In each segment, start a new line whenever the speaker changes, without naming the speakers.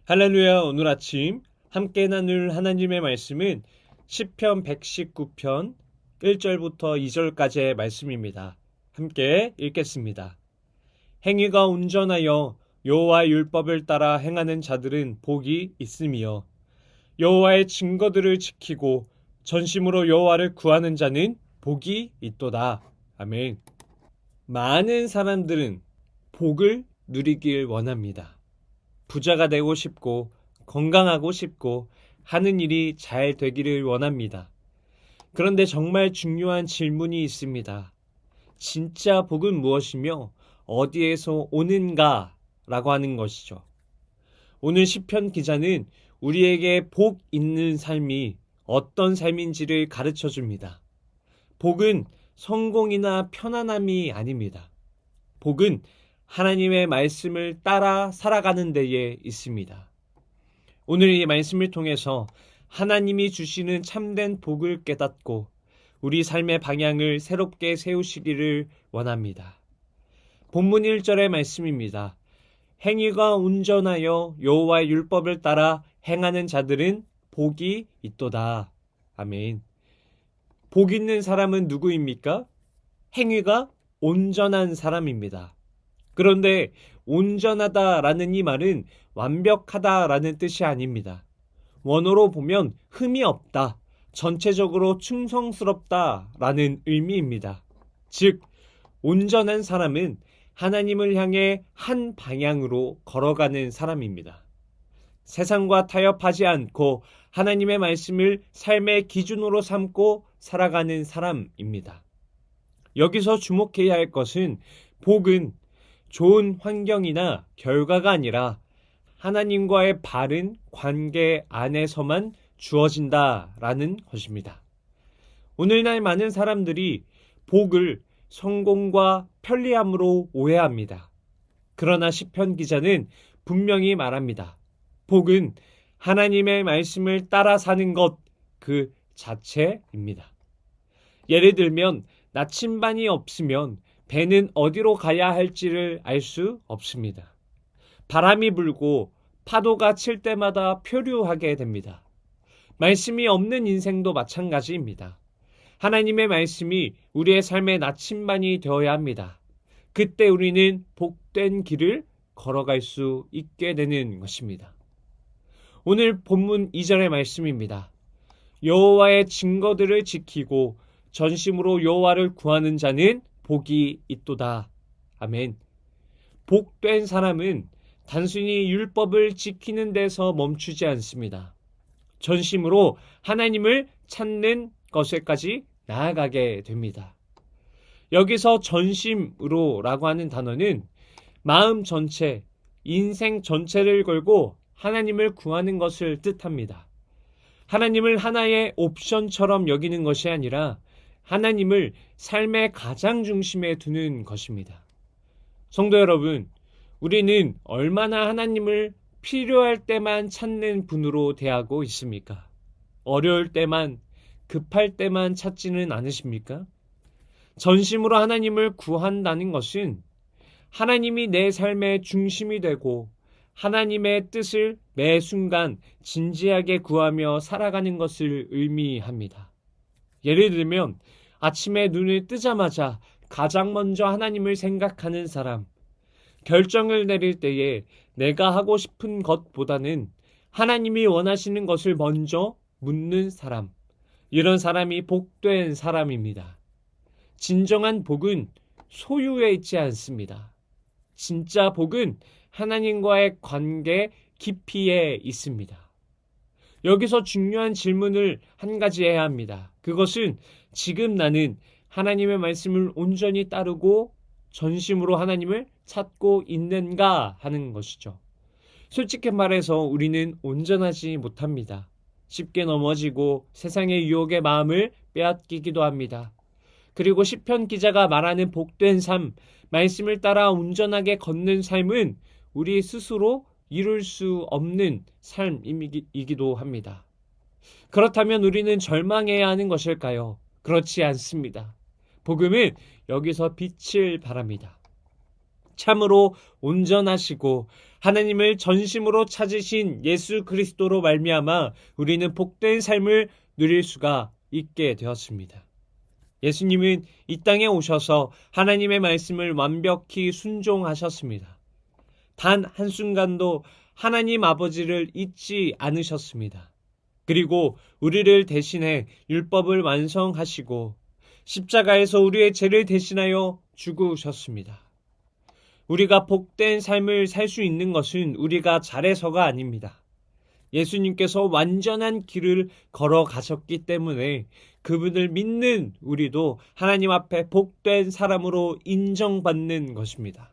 할렐루야. 오늘 아침 함께 나눌 하나님의 말씀은 시편 119편 1절부터 2절까지의 말씀입니다. 함께 읽겠습니다. 행위가 온전하여 여호와의 율법을 따라 행하는 자들은 복이 있으며 여호와의 증거들을 지키고 전심으로 여호와를 구하는 자는 복이 있도다. 아멘. 많은 사람들은 복을 누리길 원합니다. 부자가 되고 싶고 건강하고 싶고 하는 일이 잘 되기를 원합니다. 그런데 정말 중요한 질문이 있습니다. 진짜 복은 무엇이며 어디에서 오는가? 라고 하는 것이죠. 오늘 시편 기자는 우리에게 복 있는 삶이 어떤 삶인지를 가르쳐 줍니다. 복은 성공이나 편안함이 아닙니다. 복은 하나님의 말씀을 따라 살아가는 데에 있습니다. 오늘 이 말씀을 통해서 하나님이 주시는 참된 복을 깨닫고 우리 삶의 방향을 새롭게 세우시기를 원합니다. 본문 1절의 말씀입니다. 행위가 온전하여 여호와의 율법을 따라 행하는 자들은 복이 있도다. 아멘. 복 있는 사람은 누구입니까? 행위가 온전한 사람입니다. 그런데 온전하다라는 이 말은 완벽하다라는 뜻이 아닙니다. 원어로 보면 흠이 없다, 전체적으로 충성스럽다라는 의미입니다. 즉, 온전한 사람은 하나님을 향해 한 방향으로 걸어가는 사람입니다. 세상과 타협하지 않고 하나님의 말씀을 삶의 기준으로 삼고 살아가는 사람입니다. 여기서 주목해야 할 것은 복은 좋은 환경이나 결과가 아니라 하나님과의 바른 관계 안에서만 주어진다라는 것입니다. 오늘날 많은 사람들이 복을 성공과 편리함으로 오해합니다. 그러나 시편 기자는 분명히 말합니다. 복은 하나님의 말씀을 따라 사는 것 그 자체입니다. 예를 들면 나침반이 없으면 배는 어디로 가야 할지를 알 수 없습니다. 바람이 불고 파도가 칠 때마다 표류하게 됩니다. 말씀이 없는 인생도 마찬가지입니다. 하나님의 말씀이 우리의 삶의 나침반이 되어야 합니다. 그때 우리는 복된 길을 걸어갈 수 있게 되는 것입니다. 오늘 본문 2절의 말씀입니다. 여호와의 증거들을 지키고 전심으로 여호와를 구하는 자는 복이 있도다. 아멘. 복된 사람은 단순히 율법을 지키는 데서 멈추지 않습니다. 전심으로 하나님을 찾는 것에까지 나아가게 됩니다. 여기서 전심으로라고 하는 단어는 마음 전체, 인생 전체를 걸고 하나님을 구하는 것을 뜻합니다. 하나님을 하나의 옵션처럼 여기는 것이 아니라 하나님을 삶의 가장 중심에 두는 것입니다. 성도 여러분, 우리는 얼마나 하나님을 필요할 때만 찾는 분으로 대하고 있습니까? 어려울 때만, 급할 때만 찾지는 않으십니까? 전심으로 하나님을 구한다는 것은 하나님이 내 삶의 중심이 되고 하나님의 뜻을 매 순간 진지하게 구하며 살아가는 것을 의미합니다. 예를 들면 아침에 눈을 뜨자마자 가장 먼저 하나님을 생각하는 사람, 결정을 내릴 때에 내가 하고 싶은 것보다는 하나님이 원하시는 것을 먼저 묻는 사람, 이런 사람이 복된 사람입니다. 진정한 복은 소유에 있지 않습니다. 진짜 복은 하나님과의 관계 깊이에 있습니다. 여기서 중요한 질문을 한 가지 해야 합니다. 그것은 지금 나는 하나님의 말씀을 온전히 따르고 전심으로 하나님을 찾고 있는가 하는 것이죠. 솔직히 말해서 우리는 온전하지 못합니다. 쉽게 넘어지고 세상의 유혹의 마음을 빼앗기기도 합니다. 그리고 시편 기자가 말하는 복된 삶, 말씀을 따라 온전하게 걷는 삶은 우리 스스로 이룰 수 없는 삶이기도 합니다. 그렇다면 우리는 절망해야 하는 것일까요? 그렇지 않습니다. 복음은 여기서 빛을 발합니다. 참으로 온전하시고 하나님을 전심으로 찾으신 예수 그리스도로 말미암아 우리는 복된 삶을 누릴 수가 있게 되었습니다. 예수님은 이 땅에 오셔서 하나님의 말씀을 완벽히 순종하셨습니다. 단 한순간도 하나님 아버지를 잊지 않으셨습니다. 그리고 우리를 대신해 율법을 완성하시고 십자가에서 우리의 죄를 대신하여 죽으셨습니다. 우리가 복된 삶을 살 수 있는 것은 우리가 잘해서가 아닙니다. 예수님께서 완전한 길을 걸어가셨기 때문에 그분을 믿는 우리도 하나님 앞에 복된 사람으로 인정받는 것입니다.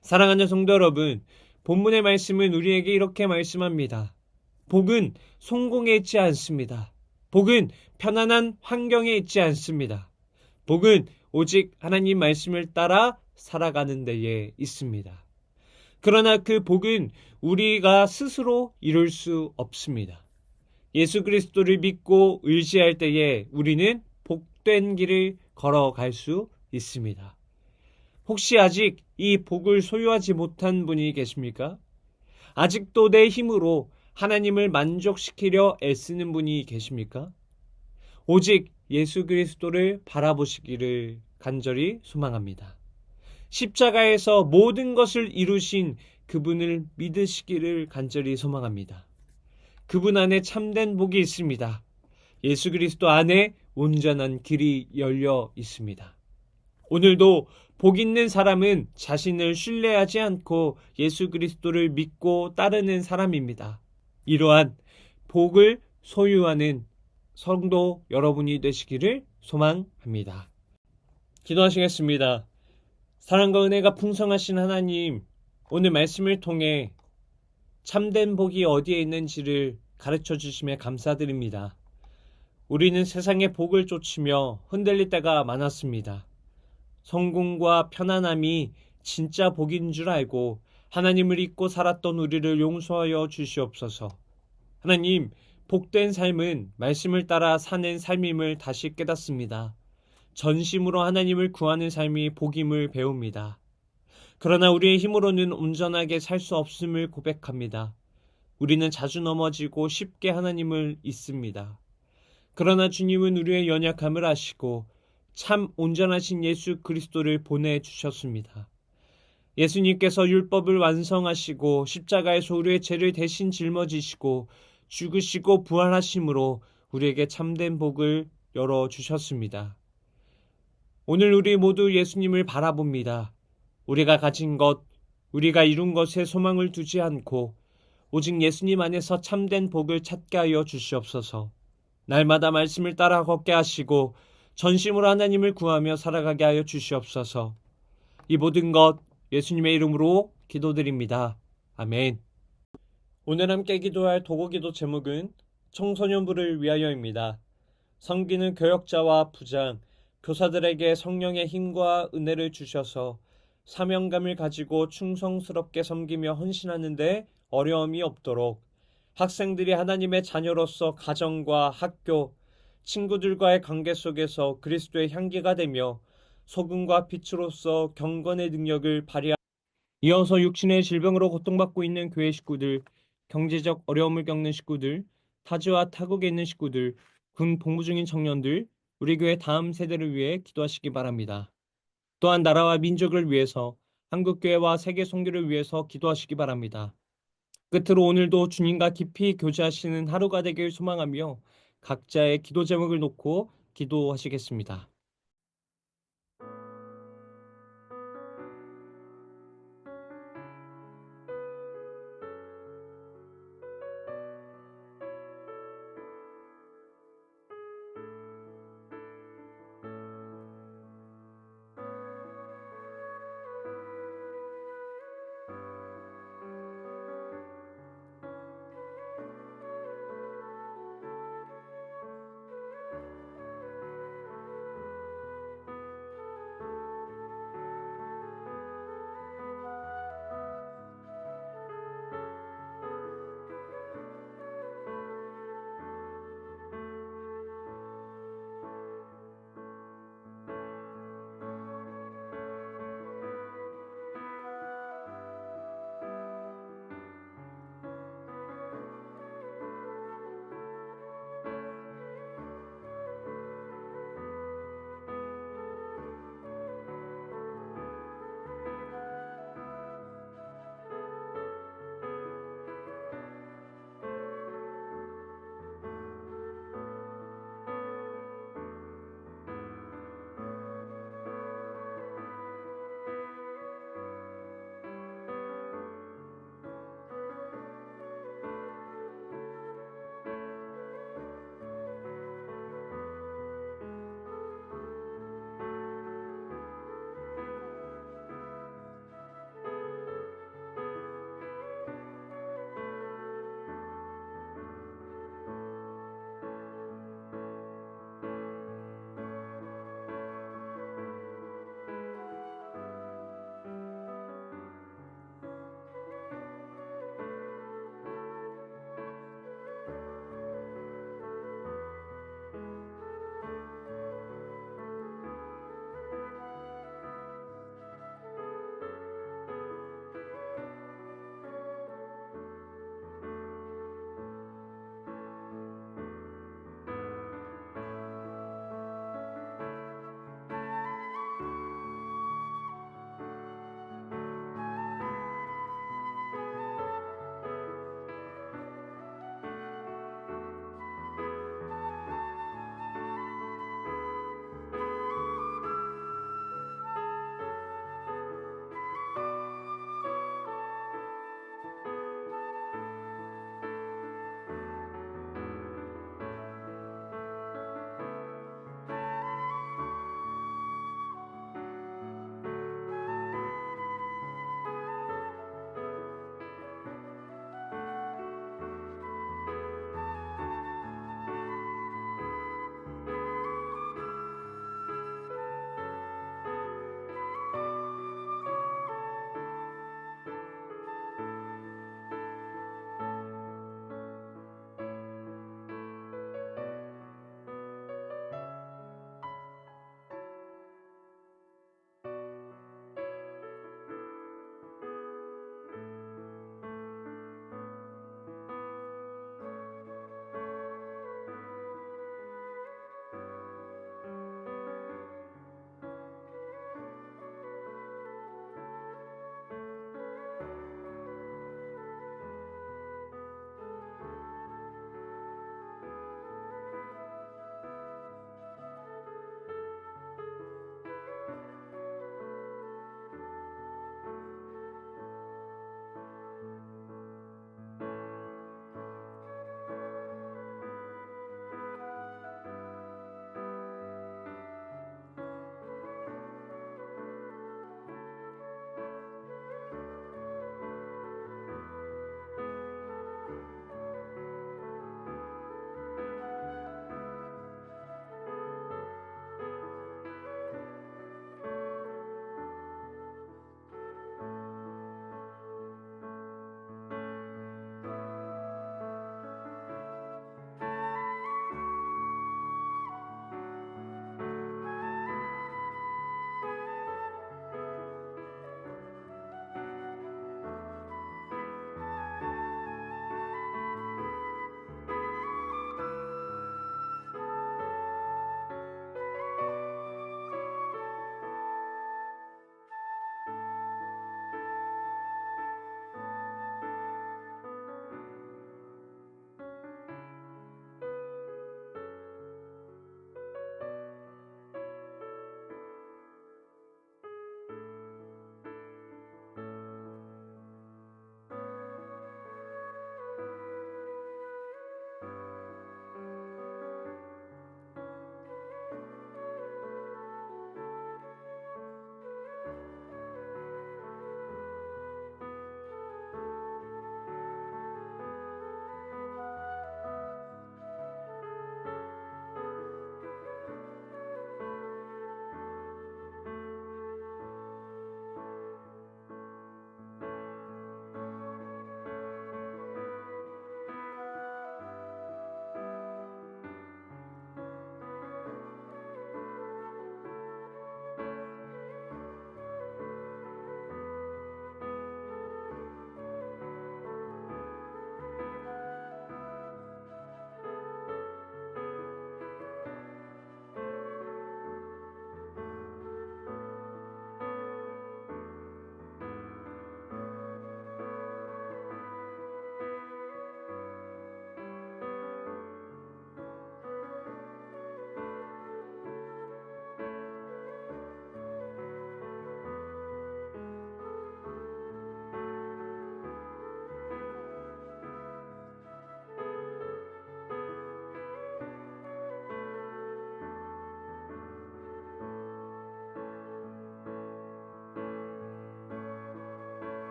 사랑하는 성도 여러분, 본문의 말씀은 우리에게 이렇게 말씀합니다. 복은 성공에 있지 않습니다. 복은 편안한 환경에 있지 않습니다. 복은 오직 하나님 말씀을 따라 살아가는 데에 있습니다. 그러나 그 복은 우리가 스스로 이룰 수 없습니다. 예수 그리스도를 믿고 의지할 때에 우리는 복된 길을 걸어갈 수 있습니다. 혹시 아직 이 복을 소유하지 못한 분이 계십니까? 아직도 내 힘으로 하나님을 만족시키려 애쓰는 분이 계십니까? 오직 예수 그리스도를 바라보시기를 간절히 소망합니다. 십자가에서 모든 것을 이루신 그분을 믿으시기를 간절히 소망합니다. 그분 안에 참된 복이 있습니다. 예수 그리스도 안에 온전한 길이 열려 있습니다. 오늘도 복 있는 사람은 자신을 신뢰하지 않고 예수 그리스도를 믿고 따르는 사람입니다. 이러한 복을 소유하는 성도 여러분이 되시기를 소망합니다. 기도하시겠습니다. 사랑과 은혜가 풍성하신 하나님, 오늘 말씀을 통해 참된 복이 어디에 있는지를 가르쳐 주심에 감사드립니다. 우리는 세상의 복을 쫓으며 흔들릴 때가 많았습니다. 성공과 편안함이 진짜 복인 줄 알고 하나님을 잊고 살았던 우리를 용서하여 주시옵소서. 하나님, 복된 삶은 말씀을 따라 사는 삶임을 다시 깨닫습니다. 전심으로 하나님을 구하는 삶이 복임을 배웁니다. 그러나 우리의 힘으로는 온전하게 살 수 없음을 고백합니다. 우리는 자주 넘어지고 쉽게 하나님을 잊습니다. 그러나 주님은 우리의 연약함을 아시고 참 온전하신 예수 그리스도를 보내주셨습니다. 예수님께서 율법을 완성하시고 십자가에서 우리의 죄를 대신 짊어지시고 죽으시고 부활하심으로 우리에게 참된 복을 열어주셨습니다. 오늘 우리 모두 예수님을 바라봅니다. 우리가 가진 것, 우리가 이룬 것에 소망을 두지 않고 오직 예수님 안에서 참된 복을 찾게 하여 주시옵소서. 날마다 말씀을 따라 걷게 하시고 전심으로 하나님을 구하며 살아가게 하여 주시옵소서. 이 모든 것 예수님의 이름으로 기도드립니다. 아멘. 오늘 함께 기도할 도구기도 제목은 청소년부를 위하여입니다. 섬기는 교역자와 부장, 교사들에게 성령의 힘과 은혜를 주셔서 사명감을 가지고 충성스럽게 섬기며 헌신하는 데 어려움이 없도록 학생들이 하나님의 자녀로서 가정과 학교, 친구들과의 관계 속에서 그리스도의 향기가 되며 소금과 빛으로서 경건의 능력을 발휘하며 이어서 육신의 질병으로 고통받고 있는 교회 식구들, 경제적 어려움을 겪는 식구들, 타지와 타국에 있는 식구들, 군 복무 중인 청년들, 우리 교회 다음 세대를 위해 기도하시기 바랍니다. 또한 나라와 민족을 위해서 한국교회와 세계 선교를 위해서 기도하시기 바랍니다. 끝으로 오늘도 주님과 깊이 교제하시는 하루가 되길 소망하며 각자의 기도 제목을 놓고 기도하시겠습니다.